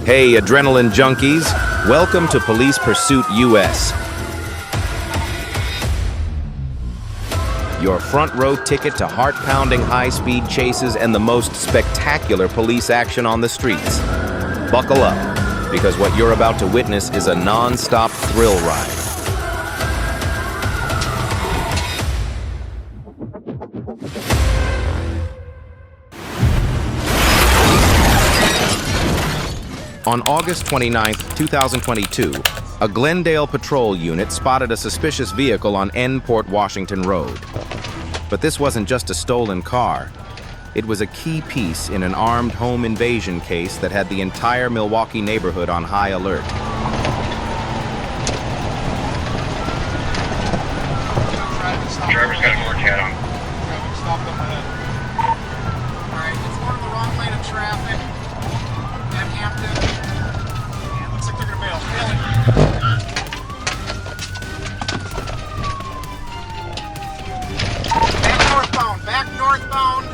Hey, adrenaline junkies, welcome to Police Pursuit US. Your front row ticket to heart-pounding high-speed chases and the most spectacular police action on the streets. Buckle up, because what you're about to witness is a non-stop thrill ride. On August 29, 2022, a Glendale patrol unit spotted a suspicious vehicle on Nport Washington Road. But this wasn't just a stolen car. It was a key piece in an armed home invasion case that had the entire Milwaukee neighborhood on high alert. Driver's got a more cat on. Traffic stopped up ahead. Alright, it's going in the wrong lane of traffic. At Hampton. And looks like they're gonna bail. Bailing. Back northbound. Back northbound.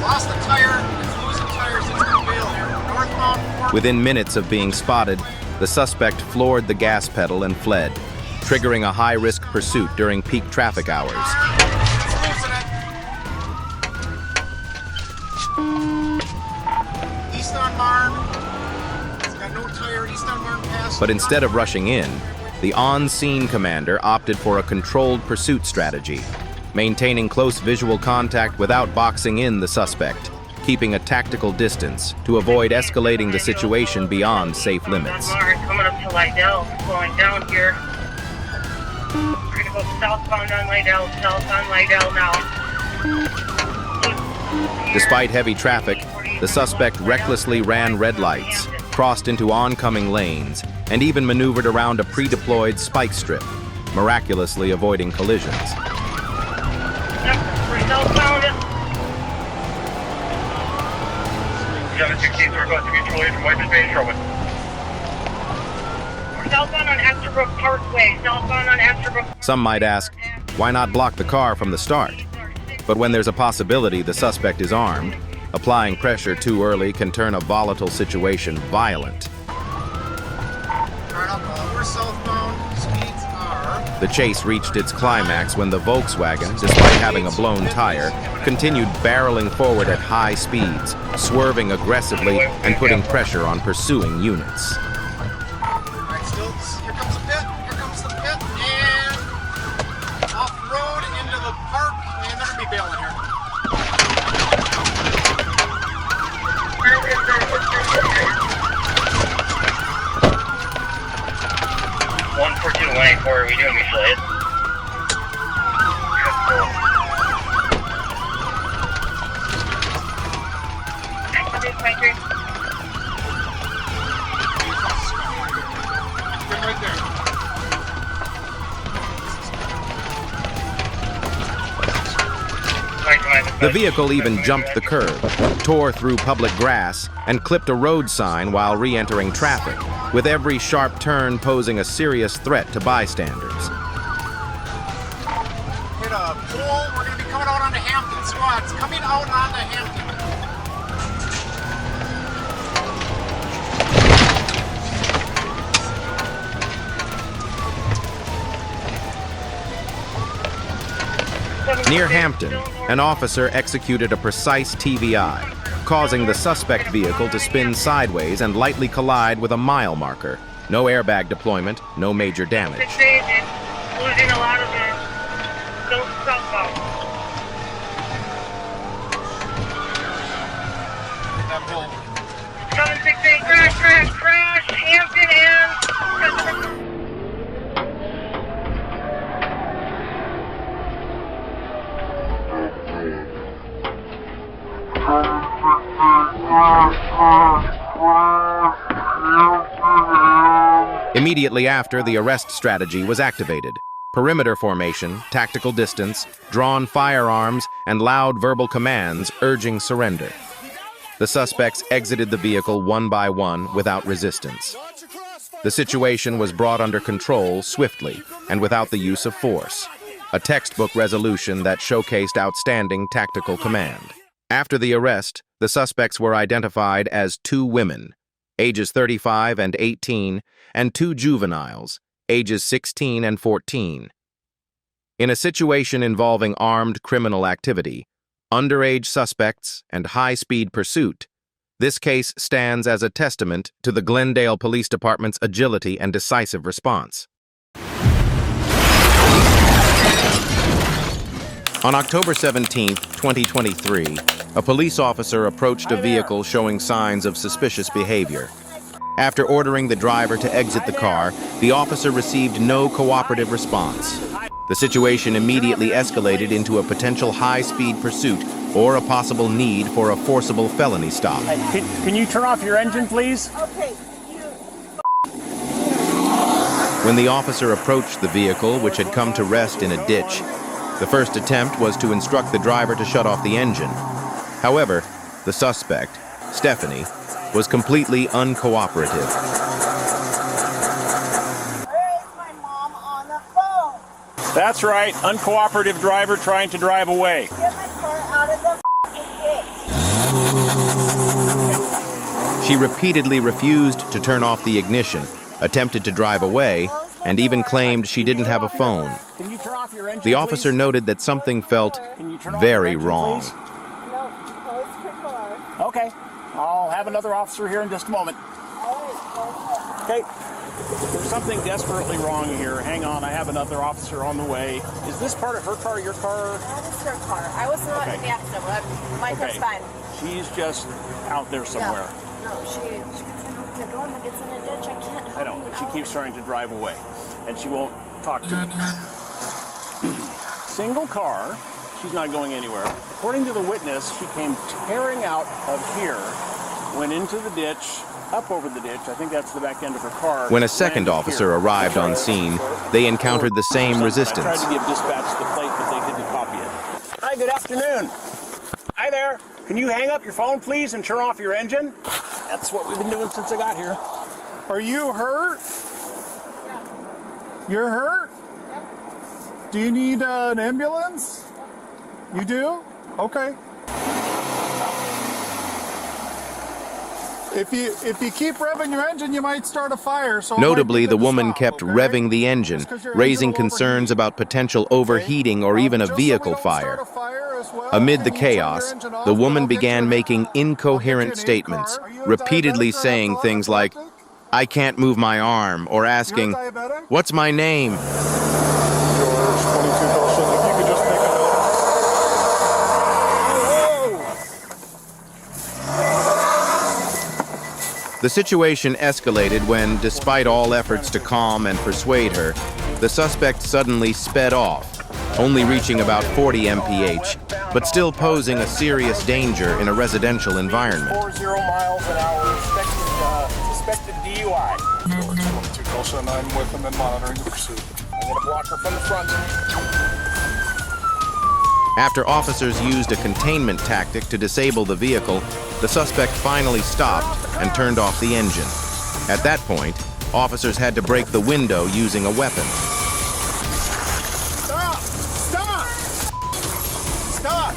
Lost a tire. It's losing tires. It's gonna bail here. Northbound. Within minutes of being spotted, the suspect floored the gas pedal and fled, triggering a high-risk pursuit during peak traffic hours. East on Marne. It's got no tire. East on Marne pass. But instead of rushing in, the on-scene commander opted for a controlled pursuit strategy, maintaining close visual contact without boxing in the suspect, keeping a tactical distance to avoid escalating the situation beyond safe limits. Coming up to Lydell, slowing down here. We're gonna go southbound on Lydell, south on Lydell now. Despite heavy traffic, the suspect recklessly ran red lights, crossed into oncoming lanes, and even maneuvered around a pre-deployed spike strip, miraculously avoiding collisions. Yep, we're southbound. 716, we're going to control you from White Bay, Sherwood. We're southbound on Esterbrook Parkway, southbound on Esterbrook. Some might ask, why not block the car from the start? But when there's a possibility the suspect is armed, applying pressure too early can turn a volatile situation violent. We're southbound. Speeds are. The chase reached its climax when the Volkswagen, despite having a blown tire, continued barreling forward at high speeds, swerving aggressively and putting pressure on pursuing units. Alright, still. Here comes the pit. Here comes the pit. And off road into the park. And they're gonna be bailing here. One for 294, are we doing mutual hit? Get right there. The vehicle even jumped the curb, tore through public grass, and clipped a road sign while re-entering traffic, with every sharp turn posing a serious threat to bystanders. Hit a pole. We're gonna be coming out onto Hampton. Squads coming out onto Hampton. Near Hampton, an officer executed a precise TVI, causing the suspect vehicle to spin sideways and lightly collide with a mile marker. No airbag deployment, no major damage. Losing a lot of it. Don't southbound. That pole. 768, crash, Hampton and... Immediately after, the arrest strategy was activated. Perimeter formation, tactical distance, drawn firearms, and loud verbal commands urging surrender. The suspects exited the vehicle one by one without resistance. The situation was brought under control swiftly and without the use of force, a textbook resolution that showcased outstanding tactical command. After the arrest, the suspects were identified as 2 women, ages 35 and 18, and 2 juveniles, ages 16 and 14. In a situation involving armed criminal activity, underage suspects, and high-speed pursuit, this case stands as a testament to the Glendale Police Department's agility and decisive response. On October 17, 2023, a police officer approached a vehicle showing signs of suspicious behavior. After ordering the driver to exit the car, the officer received no cooperative response. The situation immediately escalated into a potential high-speed pursuit or a possible need for a forcible felony stop. Can you turn off your engine, please? Okay. When the officer approached the vehicle, which had come to rest in a ditch, the first attempt was to instruct the driver to shut off the engine. However, the suspect, Stephanie, was completely uncooperative. Where is my mom on the phone? That's right, uncooperative driver trying to drive away. Get my car out of the ditch. She repeatedly refused to turn off the ignition, attempted to drive away, and even claimed she didn't have a phone. Can you turn off your engine, The officer please? noted that something felt Can you turn off very your engine, wrong. please? No, close your car. Okay, I'll have another officer here in just a moment. Okay, there's something desperately wrong here. Hang on, I have another officer on the way. Is this part of her car, your car? That is her car. I was not in the accident. My car's fine. She's just out there somewhere. No, she gets in the door and gets in a ditch. I can't help I know, but she keeps trying to drive away, and she won't talk to me. Single car, she's not going anywhere. According to the witness, she came tearing out of here, went into the ditch, up over the ditch. I think that's the back end of her car. When a second landed officer here. arrived on scene, they encountered the same I resistance. tried to give dispatch the plate, but they couldn't copy it. Hi, good afternoon. Hi there. Can you hang up your phone, please, and turn off your engine? That's what we've been doing since I got here. Are you hurt? You're hurt? Do you need an ambulance? You do? Okay. If you keep revving your engine, you might start a fire. So Notably, the woman kept revving the engine, raising concerns about potential overheating or even a vehicle fire. Amid the chaos, the woman began making incoherent statements, repeatedly saying things like, "I can't move my arm," or asking, "What's my name?" The situation escalated when, despite all efforts to calm and persuade her, the suspect suddenly sped off, only reaching about 40 mph, but still posing a serious danger in a residential environment. 40 miles an hour, suspected DUI. 22 caution, I'm with them and monitoring the pursuit. I'm going to block her from the front. After officers used a containment tactic to disable the vehicle, the suspect finally stopped and turned off the engine. At that point, officers had to break the window using a weapon. Stop! Stop! Stop!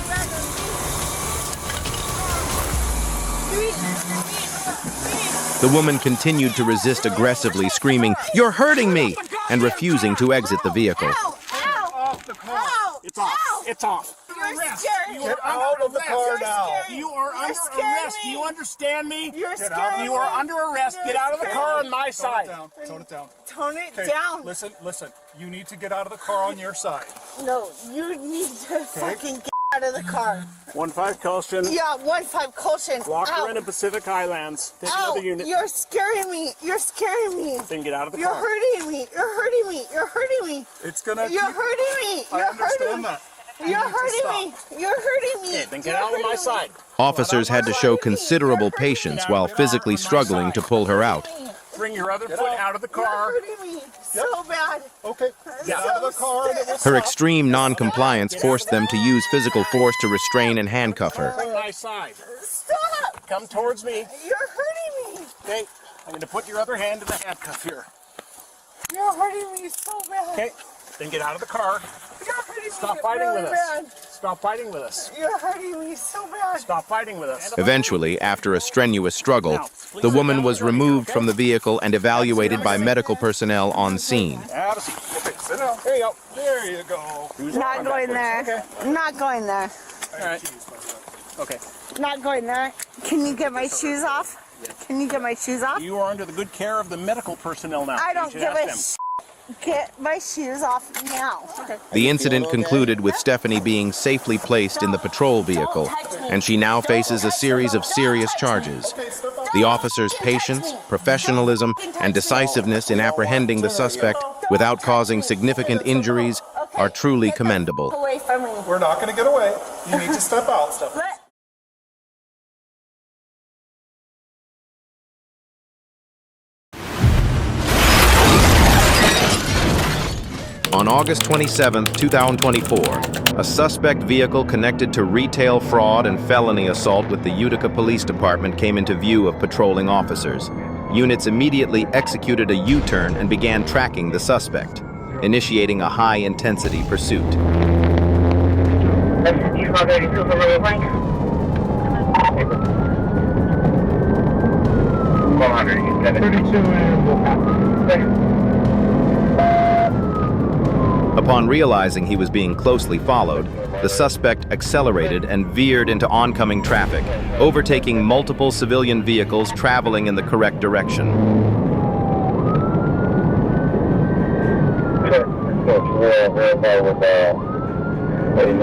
The woman continued to resist aggressively, screaming, "You're hurting me!" and refusing to exit the vehicle. Off the car! It's off. It's off. You're scaring me. Get out of the car now! You are under scaring arrest. me. Do you understand me? You're scaring You are under arrest. Get out of the car on my side. Tone it down. Tone it Okay, down. Listen. You need to get out of the car on your side. No, you need to fucking get out of the car. 1-5 caution. Yeah, 1-5 caution. Lock her Ow. in the Pacific Highlands. Take Ow, another unit. you're scaring me. You're scaring me. Then get out of the You're car. hurting me. You're hurting me. You're hurting me. It's gonna. You're hurting me. I You're hurting understand me. that. You're hurting me. You're hurting me. Okay, then get out of my side. Officers had to show considerable patience while physically struggling to pull her out. Bring your other foot out of the You're car. hurting me so bad. Okay. Get out of the car. And it will Her extreme non-compliance forced them to use physical force to restrain and handcuff her. On my side. Stop. Come towards me. You're hurting me. Okay. I'm going to put your other hand in the handcuff here. You're hurting me so bad. Okay. Then get out of the car. You're hurting Stop fighting with us. Stop fighting with us. You're hurting me so bad. Stop fighting with us. Eventually, after a strenuous struggle, the woman was removed from the vehicle and evaluated by medical personnel on scene. Have a seat. Okay, sit down. There you go. There you go. Not going there. Okay. Not going there. All right. Okay. Not going there. Can you get my shoes off? Can you get my shoes off? You are under the good care of the medical personnel now. I don't You should give ask a them. Get my shoes off now. The incident concluded with Stephanie being safely placed in the patrol vehicle, and she now faces a series of serious charges. The officer's patience, professionalism, and decisiveness in apprehending the suspect without causing significant injuries are truly commendable. Away from me. We're not going to get away. You need to step out, Stephanie. Let- On August 27, 2024, a suspect vehicle connected to retail fraud and felony assault with the Utica Police Department came into view of patrolling officers. Units immediately executed a U-turn and began tracking the suspect, initiating a high-intensity pursuit. You called 32 for River Blank? 32 and Upon realizing he was being closely followed, the suspect accelerated and veered into oncoming traffic, overtaking multiple civilian vehicles traveling in the correct direction.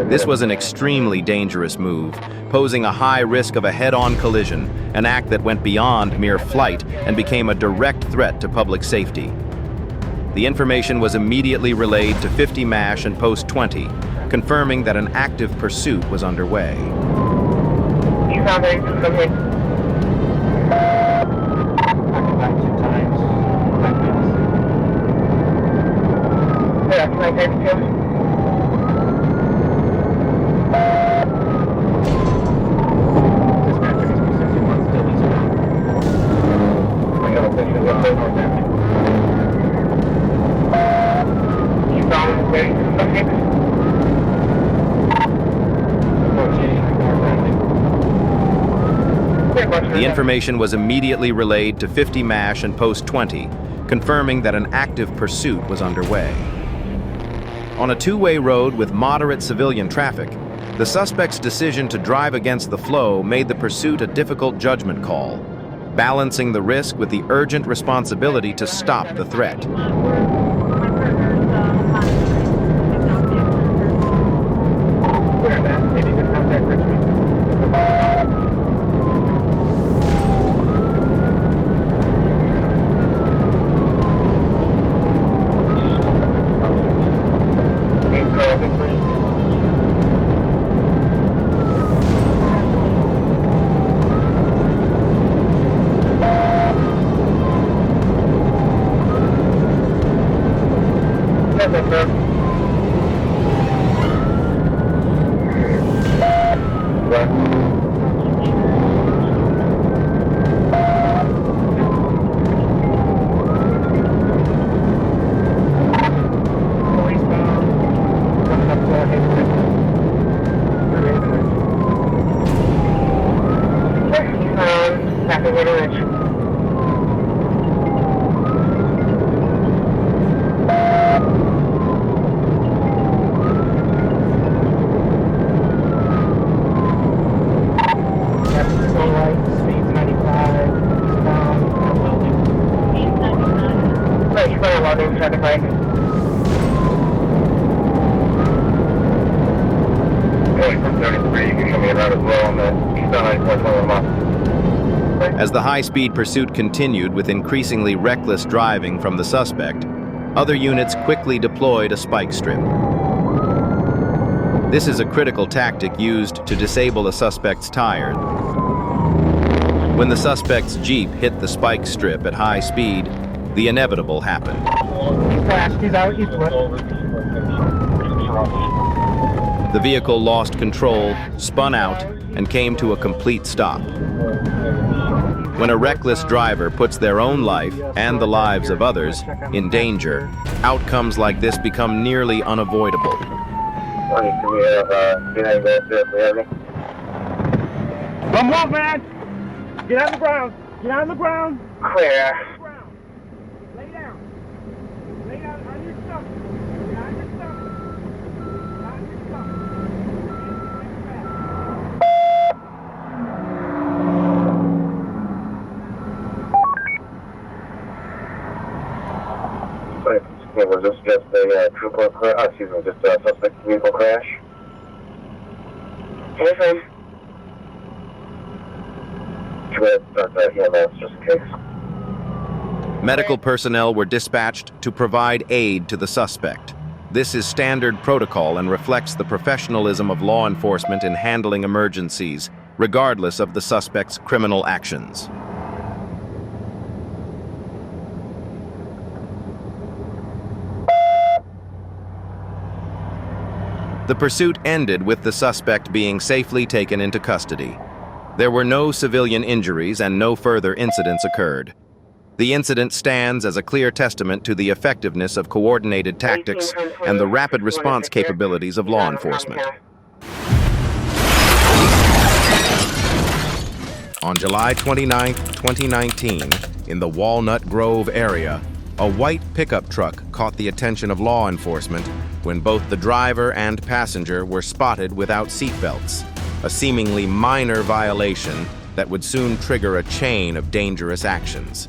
This was an extremely dangerous move, posing a high risk of a head-on collision, an act that went beyond mere flight and became a direct threat to public safety. The information was immediately relayed to 50 MASH and Post 20, confirming that an active pursuit was underway. You found 32 from here. Yeah, can I take it? The information was immediately relayed to 50 MASH and Post 20, confirming that an active pursuit was underway. On a two-way road with moderate civilian traffic, the suspect's decision to drive against the flow made the pursuit a difficult judgment call, balancing the risk with the urgent responsibility to stop the threat. As the high-speed pursuit continued with increasingly reckless driving from the suspect, other units quickly deployed a spike strip. This is a critical tactic used to disable a suspect's tire. When the suspect's Jeep hit the spike strip at high speed, the inevitable happened. The vehicle lost control, spun out, and came to a complete stop. When a reckless driver puts their own life and the lives of others in danger, outcomes like this become nearly unavoidable. Do we have, behind that there, we have any? Come on, man! Get on the ground! Get on the ground! Clear. Lay down. Lay down on your stomach. Get on your stomach. Get on your stomach. Okay, was this just a trooper crash? Excuse me, just a suspect vehicle crash? Okay, fine. Go ahead, start that EMS just in case. Medical personnel were dispatched to provide aid to the suspect. This is standard protocol and reflects the professionalism of law enforcement in handling emergencies, regardless of the suspect's criminal actions. The pursuit ended with the suspect being safely taken into custody. There were no civilian injuries and no further incidents occurred. The incident stands as a clear testament to the effectiveness of coordinated tactics and the rapid response capabilities of law enforcement. On July 29, 2019, in the Walnut Grove area, a white pickup truck caught the attention of law enforcement when both the driver and passenger were spotted without seatbelts, a seemingly minor violation that would soon trigger a chain of dangerous actions.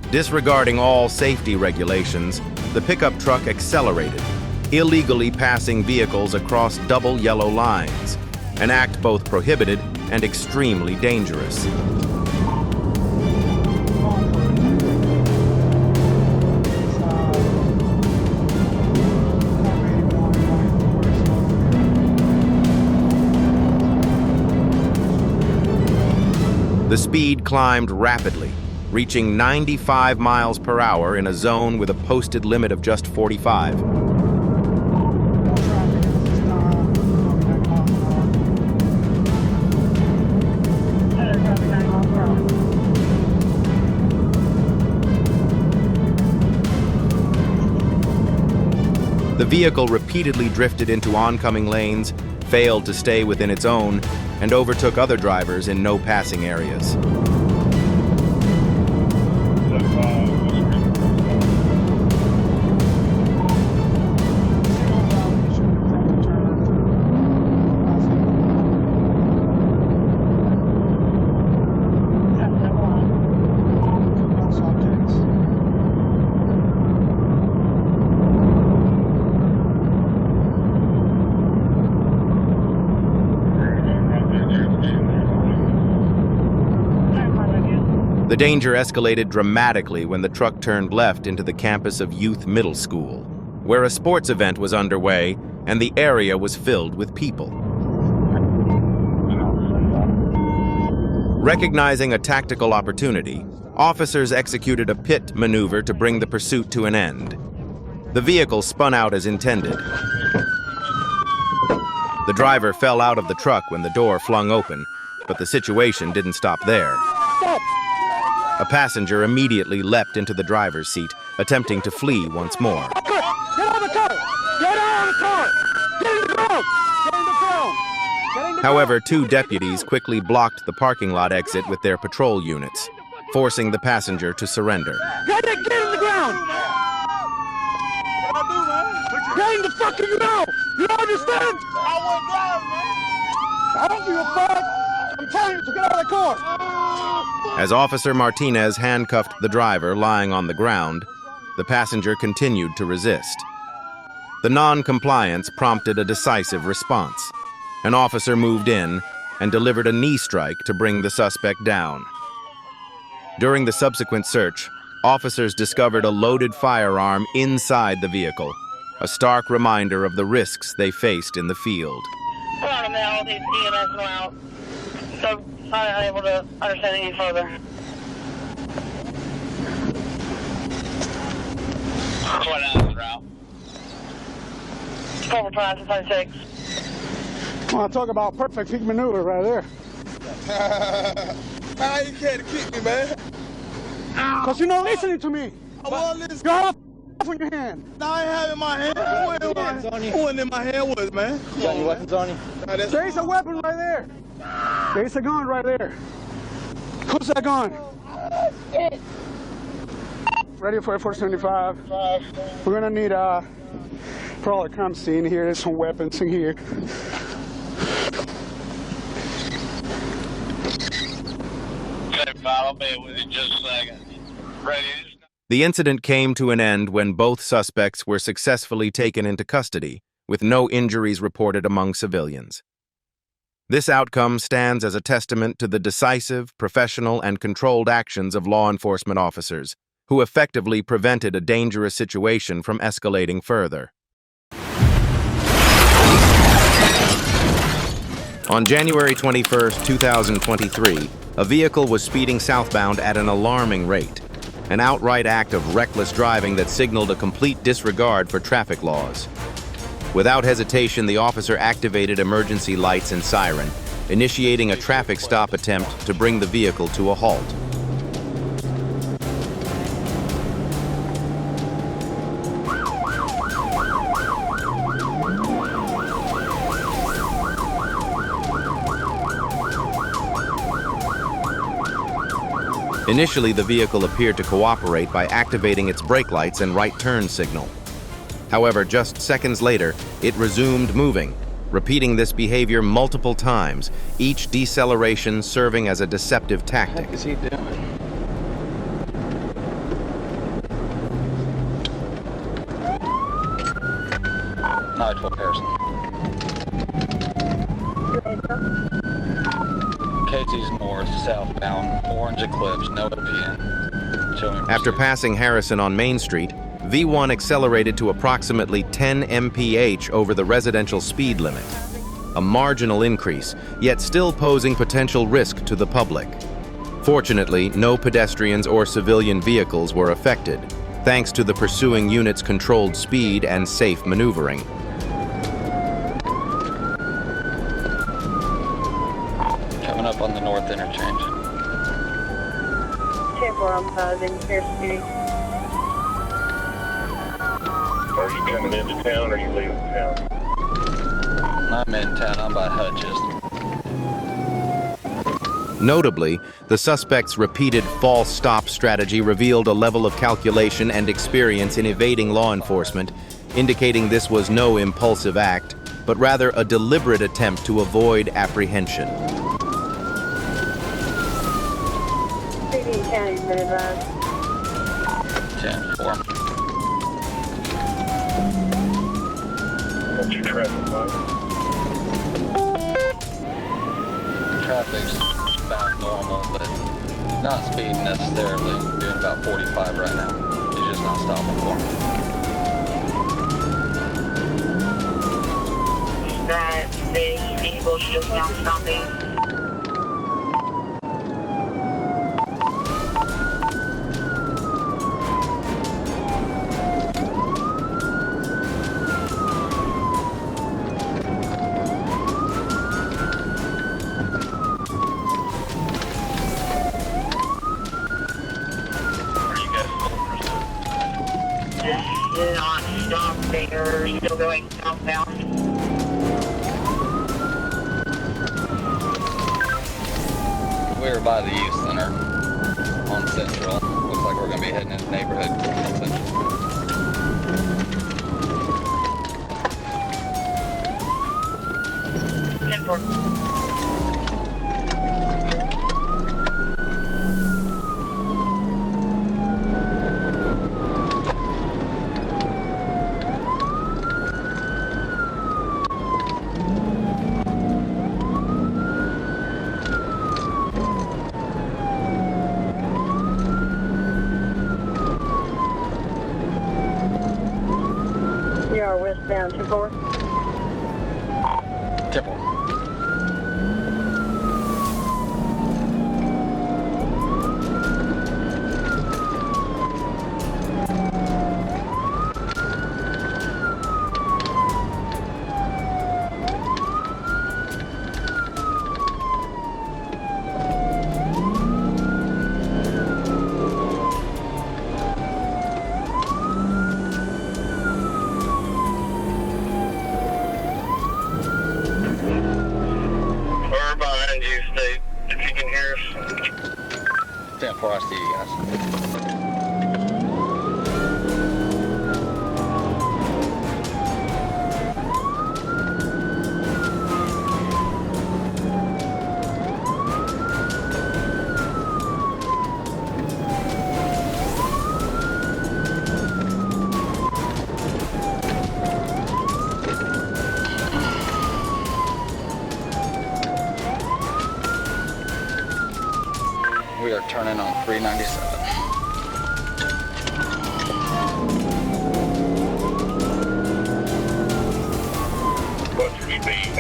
Disregarding all safety regulations, the pickup truck accelerated, illegally passing vehicles across double yellow lines, an act both prohibited and extremely dangerous. The speed climbed rapidly, reaching 95 miles per hour in a zone with a posted limit of just 45. The vehicle repeatedly drifted into oncoming lanes, failed to stay within its own, and overtook other drivers in no passing areas. The danger escalated dramatically when the truck turned left into the campus of Youth Middle School, where a sports event was underway and the area was filled with people. Recognizing a tactical opportunity, officers executed a pit maneuver to bring the pursuit to an end. The vehicle spun out as intended. The driver fell out of the truck when the door flung open, but the situation didn't stop there. A passenger immediately leapt into the driver's seat, attempting to flee once more. Get out of the car! Get out of the car! Get in the ground! Get in the ground! However, two deputies quickly blocked the parking lot exit with their patrol units, forcing the passenger to surrender. Get in the ground! Get in the fucking ground! You understand? I don't give a fuck! I'm telling you to get out of the car! As Officer Martinez handcuffed the driver lying on the ground, the passenger continued to resist. The non-compliance prompted a decisive response. An officer moved in and delivered a knee strike to bring the suspect down. During the subsequent search, officers discovered a loaded firearm inside the vehicle, a stark reminder of the risks they faced in the field. Hold on a minute, all these EMS go out. So I'm not able to understand any further. What else, Ralph? Corporal Price, 26. I talk about perfect peak maneuver right there. How you can't keep me, man? Because you're not listening to me. Well, listen. You have a in your hand. Now I have in my hand. Who in my hand was, man? You got any weapons on you? There's a weapon right there. There's a gun right there. Who's that gun? Ready for a 475. We're gonna need probably come see in here. There's some weapons in here. Okay, I'll be with you in just a second. Ready? The incident came to an end when both suspects were successfully taken into custody, with no injuries reported among civilians. This outcome stands as a testament to the decisive, professional, and controlled actions of law enforcement officers, who effectively prevented a dangerous situation from escalating further. On January 21, 2023, a vehicle was speeding southbound at an alarming rate, an outright act of reckless driving that signaled a complete disregard for traffic laws. Without hesitation, the officer activated emergency lights and siren, initiating a traffic stop attempt to bring the vehicle to a halt. Initially, the vehicle appeared to cooperate by activating its brake lights and right turn signal. However, just seconds later, it resumed moving, repeating this behavior multiple times, each deceleration serving as a deceptive tactic. What is he doing? Harrison. Casey's north, southbound, Orange Eclipse, no LPN. After passing Harrison on Main Street, V1 accelerated to approximately 10 mph over the residential speed limit. A marginal increase, yet still posing potential risk to the public. Fortunately, no pedestrians or civilian vehicles were affected, thanks to the pursuing unit's controlled speed and safe maneuvering. Coming up on the north interchange. 10-4, I'm in Pierce City. Are you coming into town or are you leaving town? I'm in town, I'm by Hutchins. Notably, the suspect's repeated false stop strategy revealed a level of calculation and experience in evading law enforcement, indicating this was no impulsive act, but rather a deliberate attempt to avoid apprehension. County, advised. 10-4. What's your traffic like? Traffic's about normal, but not speeding necessarily. Doing about 45 right now. He's just not stopping for me. That the vehicle's just not stopping. Not stop there, still going southbound. We're by the youth center on Central. Looks like we're going to be heading into the neighborhood on Central. You are westbound 2-4. Temple. I see you guys. We are turning on 397. What's your speed?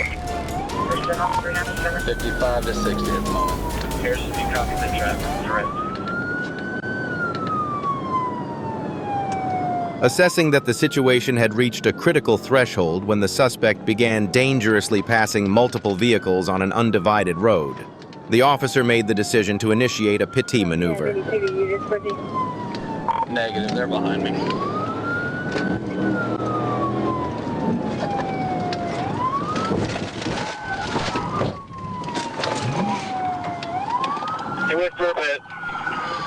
55 to 60 at the moment. Here's the copy of the traffic. Direct. Assessing that the situation had reached a critical threshold when the suspect began dangerously passing multiple vehicles on an undivided road, the officer made the decision to initiate a pity maneuver. Negative, they're behind me. He went through a bit.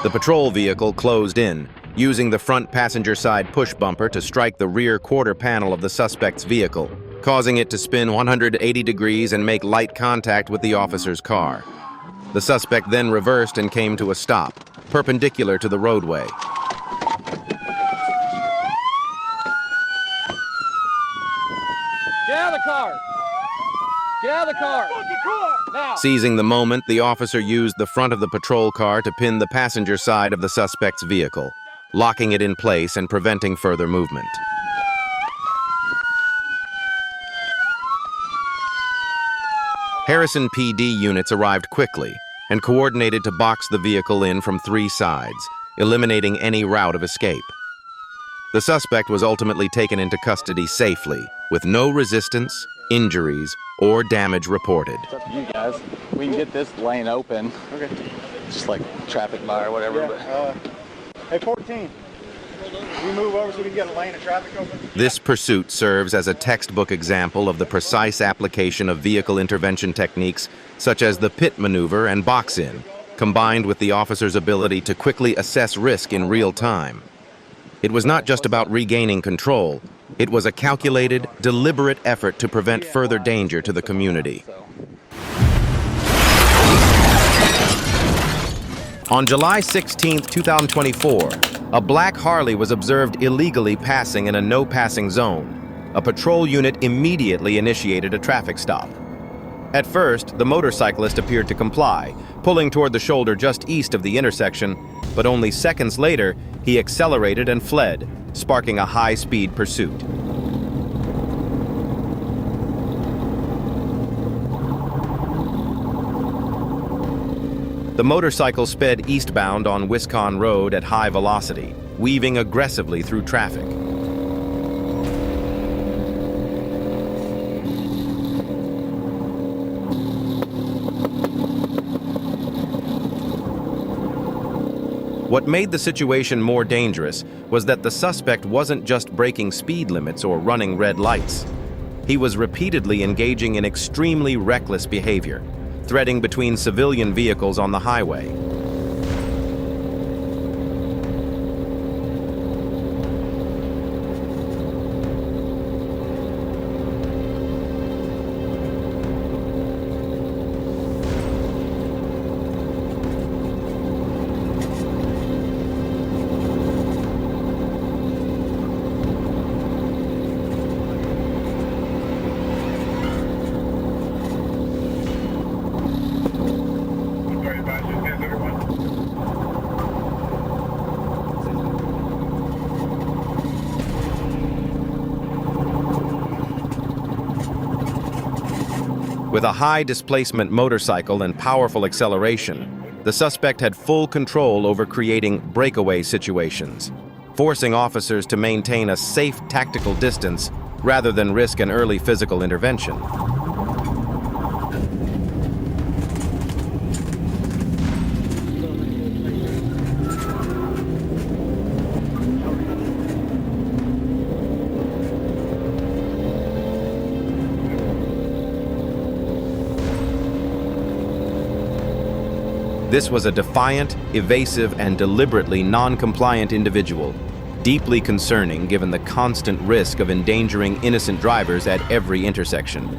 The patrol vehicle closed in, using the front passenger side push bumper to strike the rear quarter panel of the suspect's vehicle, causing it to spin 180 degrees and make light contact with the officer's car. The suspect then reversed and came to a stop, perpendicular to the roadway. Get out of the car! Get out of the car! Now! Seizing the moment, the officer used the front of the patrol car to pin the passenger side of the suspect's vehicle, locking it in place and preventing further movement. Harrison PD units arrived quickly and coordinated to box the vehicle in from 3 sides, eliminating any route of escape. The suspect was ultimately taken into custody safely, with no resistance, injuries, or damage reported. It's up to you guys. We can get this lane open. Okay. Just like traffic by or whatever. Yeah, hey, 14. Can you move over so we can get a lane of traffic open? This pursuit serves as a textbook example of the precise application of vehicle intervention techniques such as the pit maneuver and box-in, combined with the officer's ability to quickly assess risk in real time. It was not just about regaining control, it was a calculated, deliberate effort to prevent further danger to the community. On July 16, 2024, a black Harley was observed illegally passing in a no-passing zone. A patrol unit immediately initiated a traffic stop. At first, the motorcyclist appeared to comply, pulling toward the shoulder just east of the intersection, but only seconds later, he accelerated and fled, sparking a high-speed pursuit. The motorcycle sped eastbound on Wisconsin Road at high velocity, weaving aggressively through traffic. What made the situation more dangerous was that the suspect wasn't just breaking speed limits or running red lights. He was repeatedly engaging in extremely reckless behavior, threading between civilian vehicles on the highway. With a high-displacement motorcycle and powerful acceleration, the suspect had full control over creating breakaway situations, forcing officers to maintain a safe tactical distance rather than risk an early physical intervention. This was a defiant, evasive, and deliberately non-compliant individual, deeply concerning given the constant risk of endangering innocent drivers at every intersection.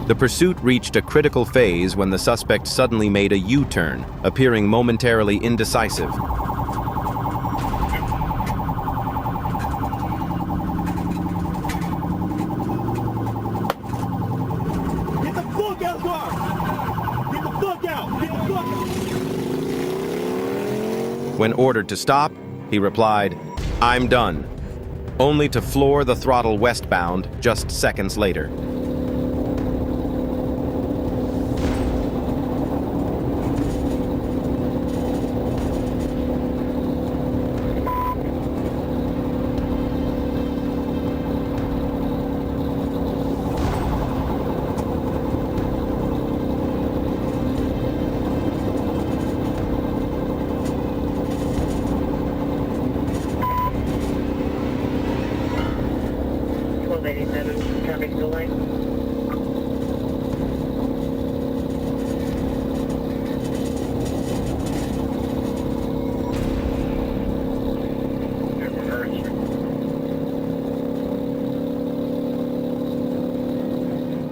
The pursuit reached a critical phase when the suspect suddenly made a U-turn, appearing momentarily indecisive. Get the fuck out of the car! Get the fuck out! Get the fuck out! When ordered to stop, he replied, "I'm done," only to floor the throttle westbound just seconds later.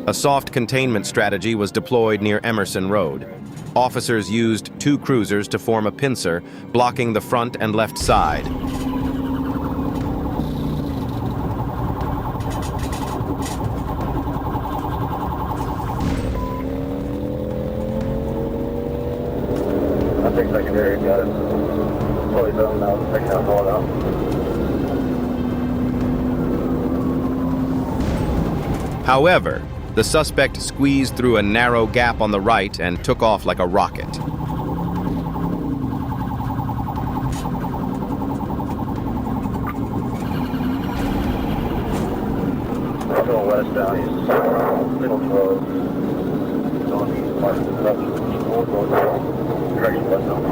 A soft containment strategy was deployed near Emerson Road. Officers used 2 cruisers to form a pincer, blocking the front and left side. I think secondary got it. Fully done now. The second half all out. However, the suspect squeezed through a narrow gap on the right and took off like a rocket. I'm going west down. He's middle 12. He's on the direction west down.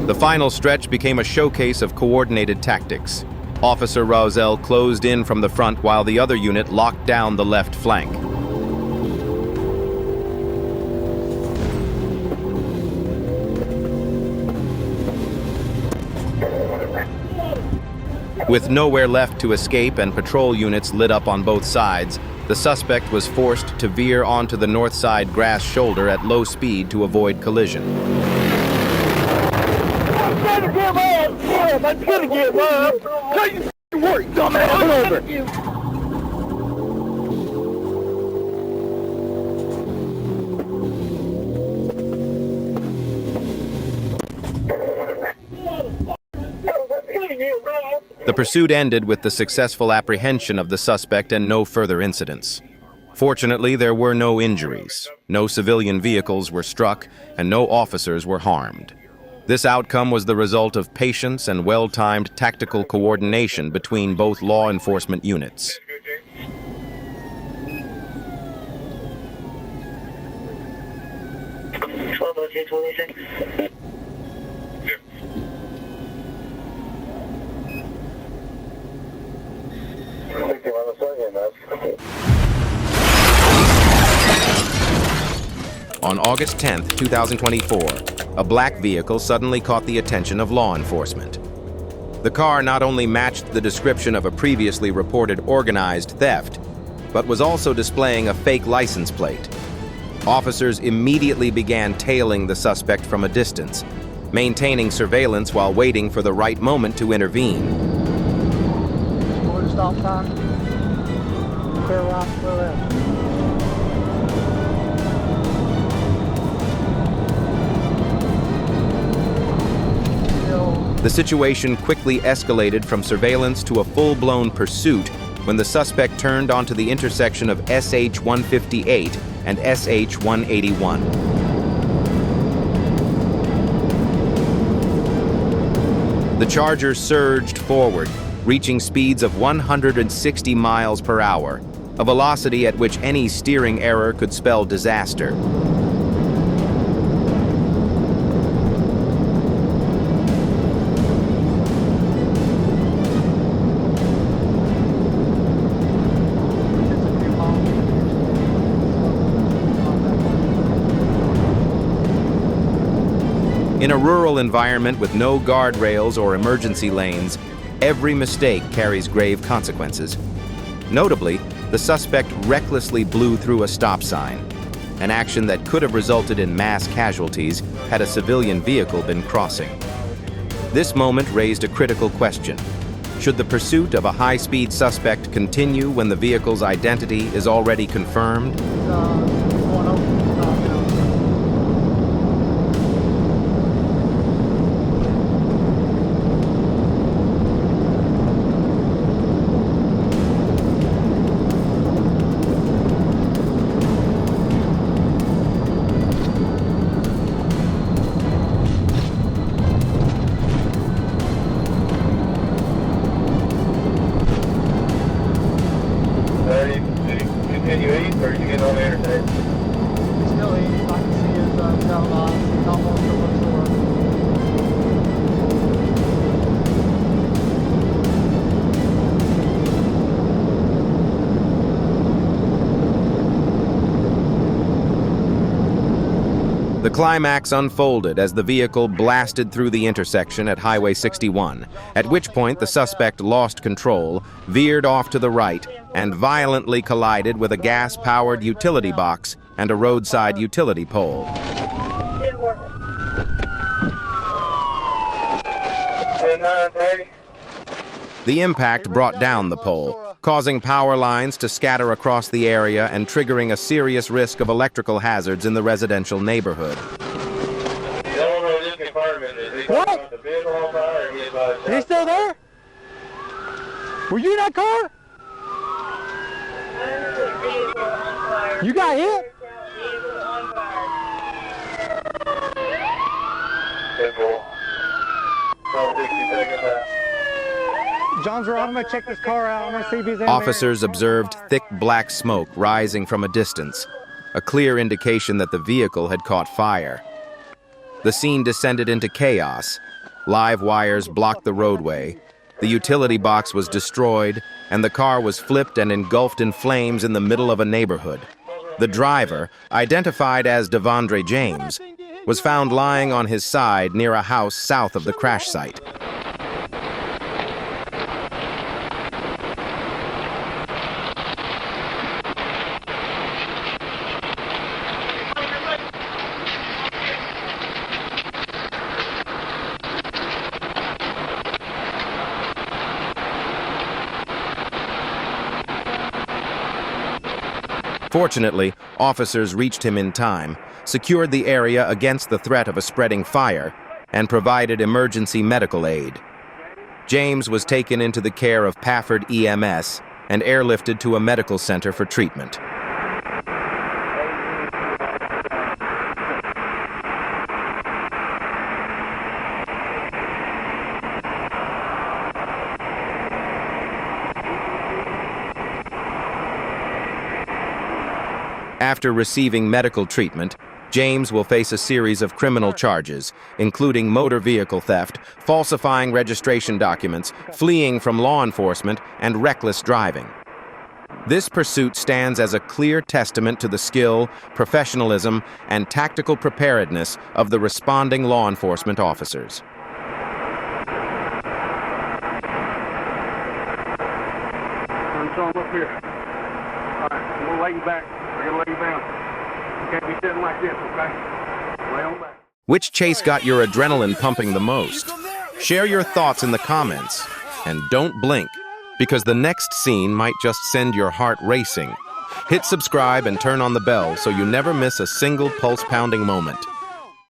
The final stretch became a showcase of coordinated tactics. Officer Rosell closed in from the front while the other unit locked down the left flank. With nowhere left to escape and patrol units lit up on both sides, the suspect was forced to veer onto the north side grass shoulder at low speed to avoid collision. I'm gonna get up. Tell you work, dumbass. Come over. The pursuit ended with the successful apprehension of the suspect and no further incidents. Fortunately, there were no injuries, no civilian vehicles were struck, and no officers were harmed. This outcome was the result of patience and well-timed tactical coordination between both law enforcement units. On August 10, 2024, a black vehicle suddenly caught the attention of law enforcement. The car not only matched the description of a previously reported organized theft, but was also displaying a fake license plate. Officers immediately began tailing the suspect from a distance, maintaining surveillance while waiting for the right moment to intervene. Stop sign. Clear right, clear left. The situation quickly escalated from surveillance to a full-blown pursuit when the suspect turned onto the intersection of SH 158 and SH 181. The Charger surged forward, reaching speeds of 160 miles per hour, a velocity at which any steering error could spell disaster. In a rural environment with no guardrails or emergency lanes, every mistake carries grave consequences. Notably, the suspect recklessly blew through a stop sign, an action that could have resulted in mass casualties had a civilian vehicle been crossing. This moment raised a critical question. Should the pursuit of a high-speed suspect continue when the vehicle's identity is already confirmed? Continue east, or you get on the interstate? Still east. I can see his tail lights. He's almost to the shore. The climax unfolded as the vehicle blasted through the intersection at Highway 61, at which point the suspect lost control, veered off to the right, and violently collided with a gas-powered utility box and a roadside utility pole. The impact brought down the pole, causing power lines to scatter across the area and triggering a serious risk of electrical hazards in the residential neighborhood. What? Is he still there? Were you in that car? You got hit? John's right. I'm going to check this car out. I'm going to see if he's in Officers observed thick black smoke rising from a distance, a clear indication that the vehicle had caught fire. The scene descended into chaos. Live wires blocked the roadway. The utility box was destroyed, and the car was flipped and engulfed in flames in the middle of a neighborhood. The driver, identified as Devondre James, was found lying on his side near a house south of the crash site. Fortunately, officers reached him in time, secured the area against the threat of a spreading fire, and provided emergency medical aid. James was taken into the care of Pafford EMS and airlifted to a medical center for treatment. After receiving medical treatment, James will face a series of criminal charges, including motor vehicle theft, falsifying registration documents, fleeing from law enforcement, and reckless driving. This pursuit stands as a clear testament to the skill, professionalism, and tactical preparedness of the responding law enforcement officers. Turn up here. All right, I'm gonna lay you back. I'm gonna lay you down. You can't be sitting like this, okay? Lay on back. Which chase got your adrenaline pumping the most? Share your thoughts in the comments. And don't blink, because the next scene might just send your heart racing. Hit subscribe and turn on the bell so you never miss a single pulse-pounding moment.